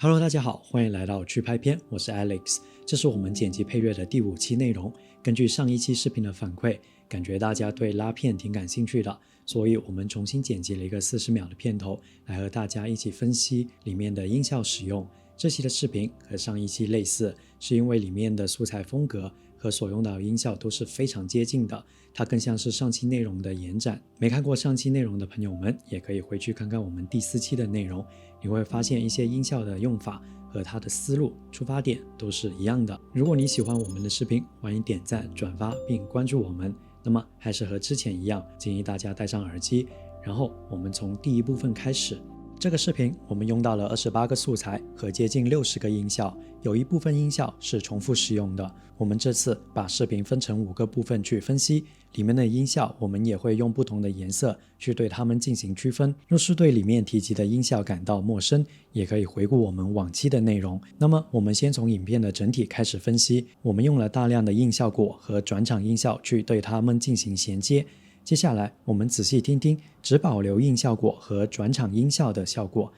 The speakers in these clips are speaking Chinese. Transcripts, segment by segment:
Hello， 大家好，欢迎来到去拍片，我是 Alex， 这是我们剪辑配乐的第5期内容。根据上一期视频的反馈，感觉大家对拉片挺感兴趣的，所以我们重新剪辑了一个40秒的片头，来和大家一起分析里面的音效使用。这期的视频和上一期类似，是因为里面的素材风格和所用到的音效都是非常接近的，它更像是上期内容的延展。没看过上期内容的朋友们，也可以回去看看我们第4期的内容，你会发现一些音效的用法和它的思路、出发点都是一样的。如果你喜欢我们的视频，欢迎点赞、转发并关注我们。那么还是和之前一样，建议大家戴上耳机，然后我们从第一部分开始。这个视频我们用到了28个素材和接近60个音效，有一部分音效是重复使用的。我们这次把视频分成5个部分去分析，里面的音效我们也会用不同的颜色去对它们进行区分。若是对里面提及的音效感到陌生，也可以回顾我们往期的内容。那么我们先从影片的整体开始分析，我们用了大量的硬效果和转场音效去对它们进行衔接。接下来我们仔细听听只保留硬效果和转场音效的效果。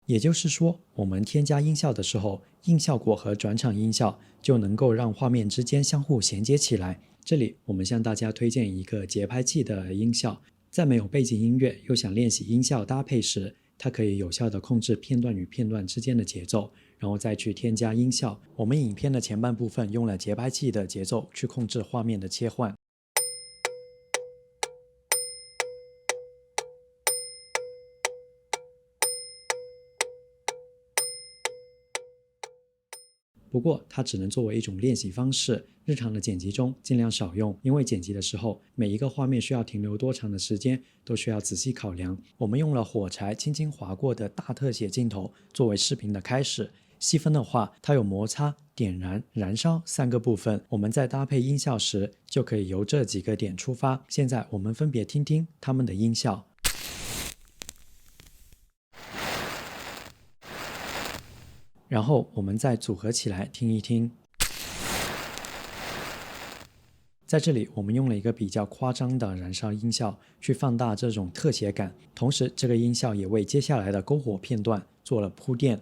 也就是说，我们添加音效的时候，硬效果和转场音效就能够让画面之间相互衔接起来。这里我们向大家推荐一个节拍器的音效，在没有背景音乐又想练习音效搭配时，它可以有效地控制片段与片段之间的节奏，然后再去添加音效。我们影片的前半部分用了节拍器的节奏去控制画面的切换。不过它只能作为一种练习方式，日常的剪辑中尽量少用，因为剪辑的时候每一个画面需要停留多长的时间都需要仔细考量。我们用了火柴轻轻划过的大特写镜头作为视频的开始，细分的话它有摩擦、点燃、燃烧3个部分，我们在搭配音效时就可以由这几个点出发。现在我们分别听听它们的音效。然后我们再组合起来听一听。在这里我们用了一个比较夸张的燃烧音效去放大这种特写感，同时这个音效也为接下来的篝火片段做了铺垫。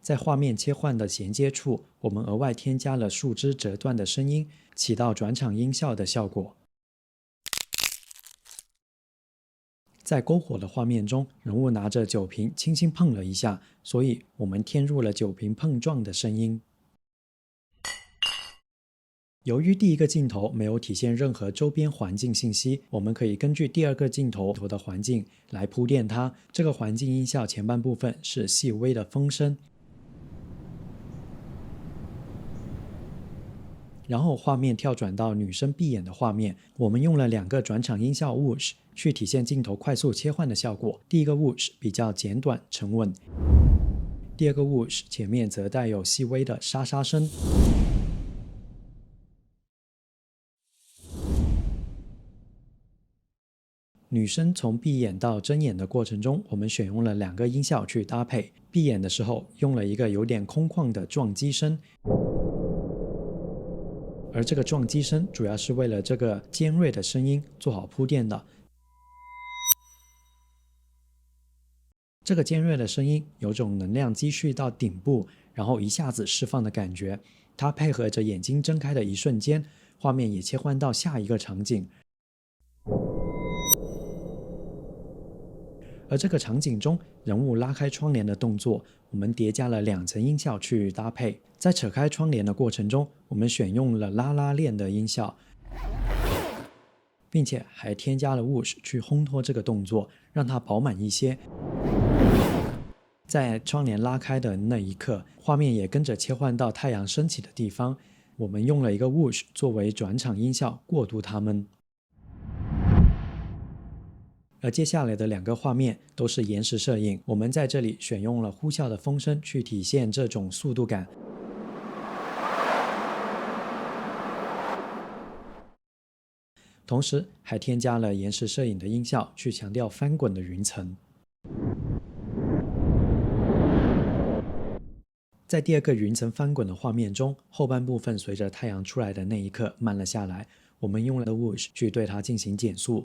在画面切换的衔接处，我们额外添加了树枝折断的声音，起到转场音效的效果。在篝火的画面中，人物拿着酒瓶轻轻碰了一下，所以我们添入了酒瓶碰撞的声音。由于第一个镜头没有体现任何周边环境信息，我们可以根据第2个镜头的环境来铺垫它。这个环境音效前半部分是细微的风声，然后画面跳转到女生闭眼的画面，我们用了2个转场音效 whoosh 去体现镜头快速切换的效果。第一个 whoosh 比较简短沉稳，第2个 whoosh 前面则带有细微的沙沙声。女生从闭眼到睁眼的过程中，我们选用了2个音效去搭配。闭眼的时候用了一个有点空旷的撞击声，而这个撞击声主要是为了这个尖锐的声音做好铺垫的。这个尖锐的声音有种能量积蓄到顶部，然后一下子释放的感觉。它配合着眼睛睁开的一瞬间，画面也切换到下一个场景。而这个场景中，人物拉开窗帘的动作，我们叠加了2层音效去搭配。在扯开窗帘的过程中，我们选用了拉拉链的音效，并且还添加了 whoosh 去烘托这个动作，让它饱满一些。在窗帘拉开的那一刻，画面也跟着切换到太阳升起的地方，我们用了一个 whoosh 作为转场音效过渡它们。而接下来的2个画面都是延时摄影，我们在这里选用了呼啸的风声去体现这种速度感。同时还添加了延时摄影的音效，去强调翻滚的云层。在第二个云层翻滚的画面中，后半部分随着太阳出来的那一刻慢了下来，我们用了 Whoosh 去对它进行减速。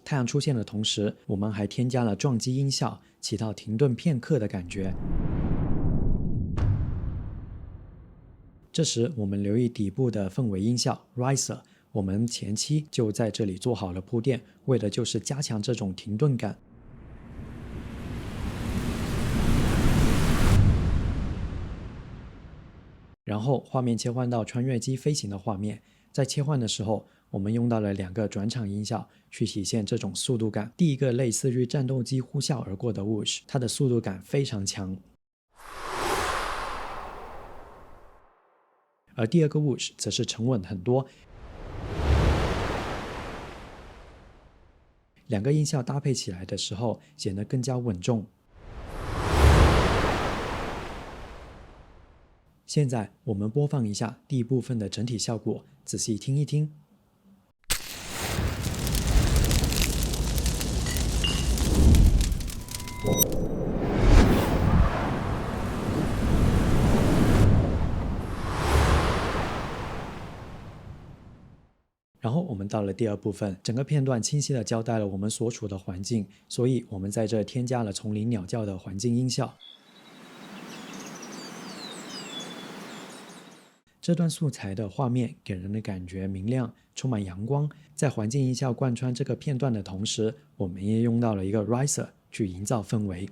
太阳出现的同时，我们还添加了撞击音效，起到停顿片刻的感觉。这时我们留意底部的氛围音效 Riser， 我们前期就在这里做好了铺垫，为的就是加强这种停顿感。然后画面切换到穿越机飞行的画面，在切换的时候，我们用到了2个转场音效去体现这种速度感。第一个类似于战斗机呼啸而过的 Whoosh， 它的速度感非常强。而第二个 Whoosh 则是沉稳很多。2个音效搭配起来的时候，显得更加稳重。现在我们播放一下第一部分的整体效果，仔细听一听。然后我们到了第二部分，整个片段清晰地交代了我们所处的环境，所以我们在这添加了丛林鸟叫的环境音效。这段素材的画面给人的感觉明亮，充满阳光。在环境音效贯穿这个片段的同时，我们也用到了一个 riser 去营造氛围。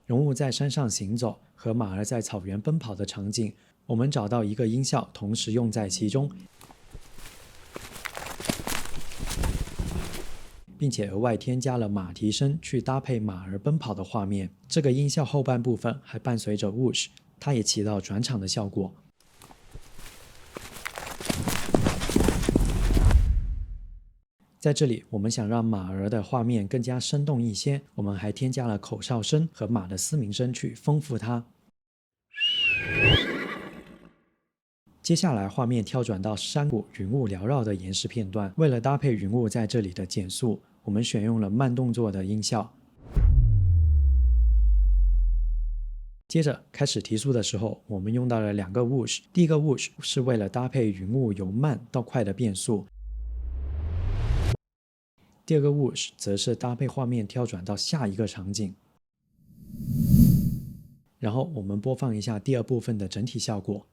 人物在山上行走，和马儿在草原奔跑的场景，我们找到一个音效，同时用在其中，并且额外添加了马蹄声去搭配马儿奔跑的画面。这个音效后半部分还伴随着 Whoosh， 它也起到转场的效果。在这里，我们想让马儿的画面更加生动一些，我们还添加了口哨声和马的嘶鸣声去丰富它。接下来画面跳转到山谷云雾缭绕的岩石片段，为了搭配云雾在这里的减速，我们选用了慢动作的音效。接着开始提速的时候，我们用到了2个 Whoosh， 第一个 Whoosh 是为了搭配云雾由慢到快的变速，第二个 Whoosh 则是搭配画面跳转到下一个场景。然后我们播放一下第二部分的整体效果。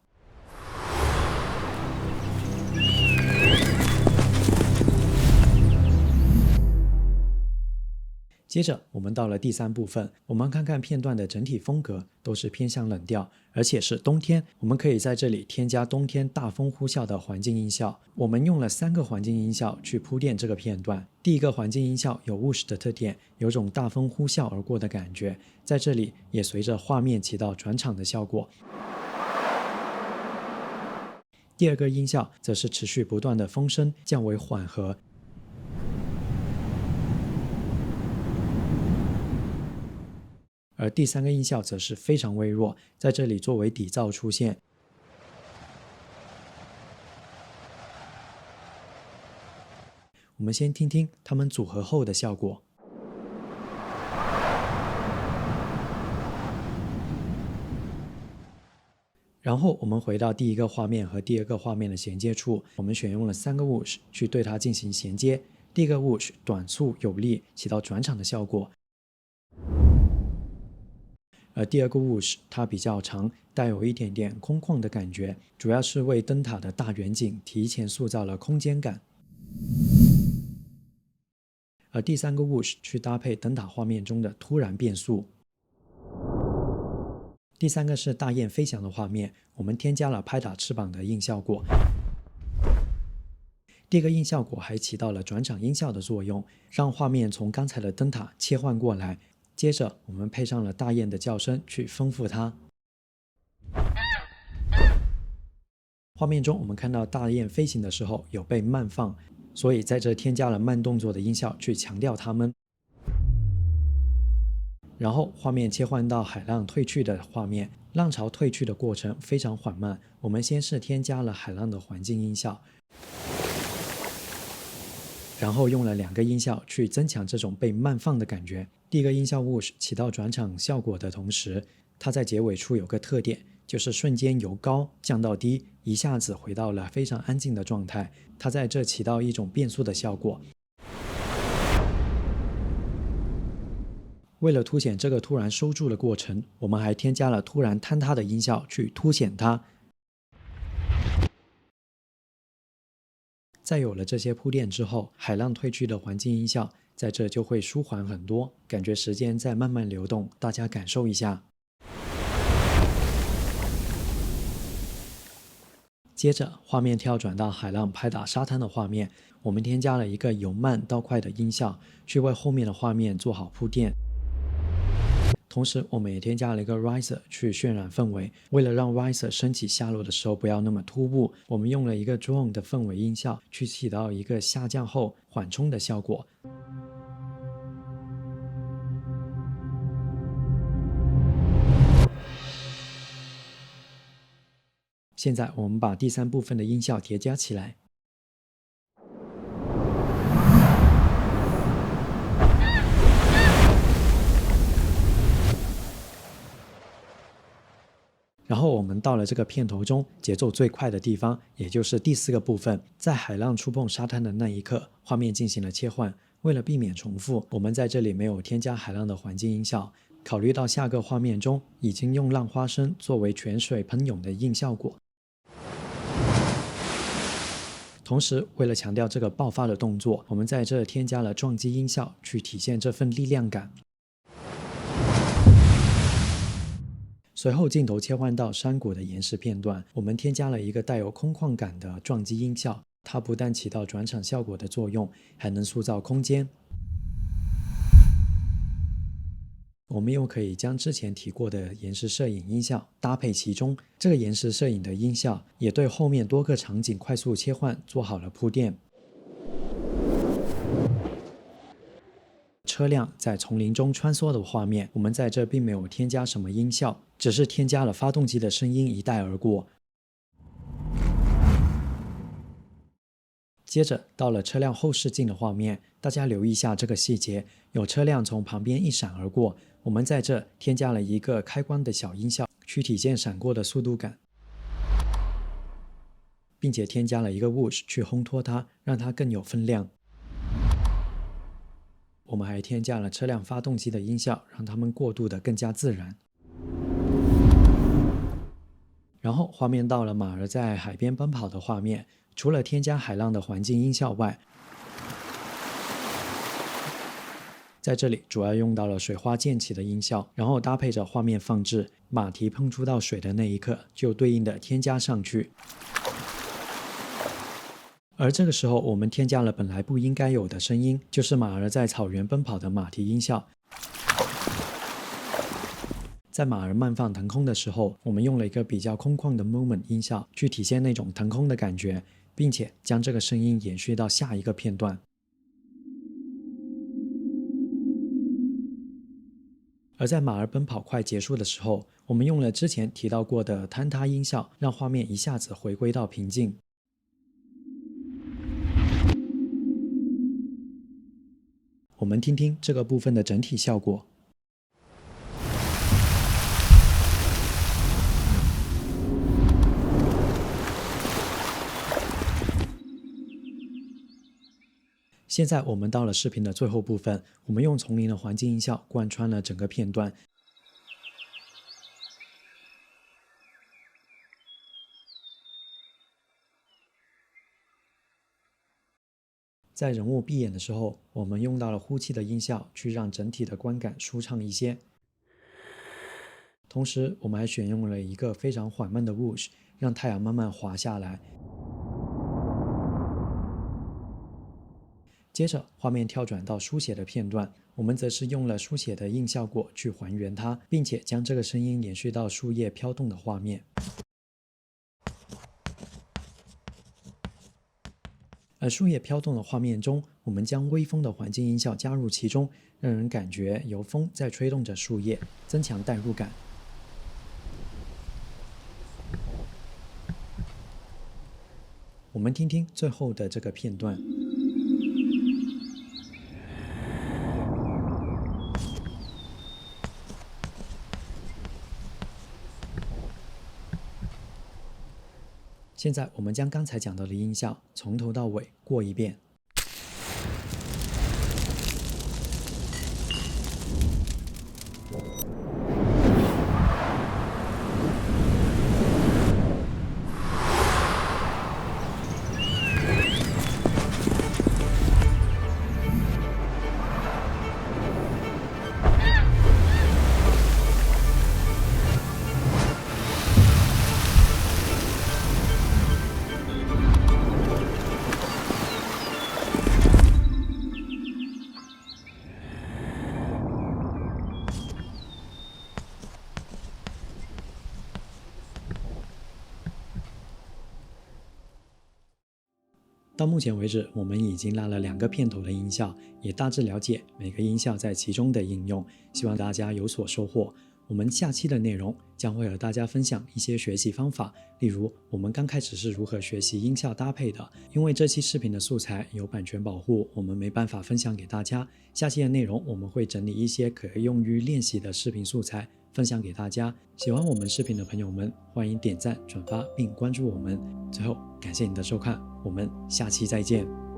接着我们到了第3部分，我们看看片段的整体风格都是偏向冷调，而且是冬天，我们可以在这里添加冬天大风呼啸的环境音效。我们用了3个环境音效去铺垫这个片段。第一个环境音效有 Whoosh 的特点，有种大风呼啸而过的感觉，在这里也随着画面起到转场的效果。第二个音效则是持续不断的风声降为缓和，而第3个音效则是非常微弱，在这里作为底噪出现。我们先听听它们组合后的效果。然后我们回到第一个画面和第二个画面的衔接处，我们选用了3个 Whoosh 去对它进行衔接。第一个 Whoosh 短促有力，起到转场的效果。而第二个 Whoosh 它比较长，带有一点点空旷的感觉，主要是为灯塔的大远景提前塑造了空间感。而第3个 Whoosh 去搭配灯塔画面中的突然变速。第3个是大雁飞翔的画面，我们添加了拍打翅膀的硬效果。第二个硬效果还起到了转场音效的作用，让画面从刚才的灯塔切换过来。接着我们配上了大雁的叫声去丰富它。画面中我们看到大雁飞行的时候有被慢放，所以在这添加了慢动作的音效去强调它们。然后画面切换到海浪退去的画面，浪潮退去的过程非常缓慢。我们先是添加了海浪的环境音效，然后用了2个音效去增强这种被慢放的感觉。第一个音效 Whoosh 起到转场效果的同时，它在结尾处有个特点，就是瞬间由高降到低，一下子回到了非常安静的状态。它在这起到一种变速的效果。为了凸显这个突然收住的过程，我们还添加了突然坍塌的音效去凸显它。在有了这些铺垫之后，海浪退去的环境音效在这就会舒缓很多，感觉时间在慢慢流动，大家感受一下。接着画面跳转到海浪拍打沙滩的画面，我们添加了一个由慢到快的音效，去为后面的画面做好铺垫。同时我们也添加了一个 riser 去渲染氛围，为了让 riser 升起下落的时候不要那么突兀，我们用了一个 drone 的氛围音效去起到一个下降后缓冲的效果。现在我们把第3部分的音效叠加起来。然后我们到了这个片头中节奏最快的地方，也就是第4个部分，在海浪触碰沙滩的那一刻，画面进行了切换。为了避免重复，我们在这里没有添加海浪的环境音效，考虑到下个画面中已经用浪花声作为泉水喷涌的硬效果。同时为了强调这个爆发的动作，我们在这添加了撞击音效去体现这份力量感。随后镜头切换到山谷的岩石片段，我们添加了一个带有空旷感的撞击音效，它不但起到转场效果的作用，还能塑造空间。我们又可以将之前提过的岩石摄影音效搭配其中，这个岩石摄影的音效也对后面多个场景快速切换做好了铺垫。车辆在丛林中穿梭的画面，我们在这并没有添加什么音效，只是添加了发动机的声音一带而过。接着到了车辆后视镜的画面，大家留意一下这个细节，有车辆从旁边一闪而过，我们在这添加了一个开关的小音效，去体现闪过的速度感，并且添加了一个 whoosh 去烘托它，让它更有分量。我们还添加了车辆发动机的音效，让它们过渡的更加自然。然后画面到了马儿在海边奔跑的画面，除了添加海浪的环境音效外，在这里主要用到了水花溅起的音效，然后搭配着画面放置，马蹄碰触到水的那一刻就对应的添加上去。而这个时候我们添加了本来不应该有的声音，就是马儿在草原奔跑的马蹄音效。在马儿慢放腾空的时候，我们用了一个比较空旷的 moment 音效去体现那种腾空的感觉，并且将这个声音延续到下一个片段。而在马儿奔跑快结束的时候，我们用了之前提到过的坍塌音效，让画面一下子回归到平静。我们听听这个部分的整体效果。现在我们到了视频的最后部分，我们用丛林的环境音效贯穿了整个片段。在人物闭眼的时候，我们用到了呼气的音效，去让整体的观感舒畅一些。同时，我们还选用了一个非常缓慢的 whoosh， 让太阳慢慢滑下来。接着，画面跳转到书写的片段，我们则是用了书写的硬效果去还原它，并且将这个声音延续到树叶飘动的画面。而树叶飘动的画面中，我们将微风的环境音效加入其中，让人感觉由风在吹动着树叶，增强代入感。我们听听最后的这个片段。现在我们将刚才讲到的音效从头到尾过一遍。到目前为止，我们已经拉了2个片头的音效，也大致了解每个音效在其中的应用，希望大家有所收获。我们下期的内容将会和大家分享一些学习方法，例如我们刚开始是如何学习音效搭配的，因为这期视频的素材有版权保护，我们没办法分享给大家。下期的内容我们会整理一些可用于练习的视频素材，分享给大家。喜欢我们视频的朋友们，欢迎点赞、转发并关注我们。最后，感谢你的收看，我们下期再见。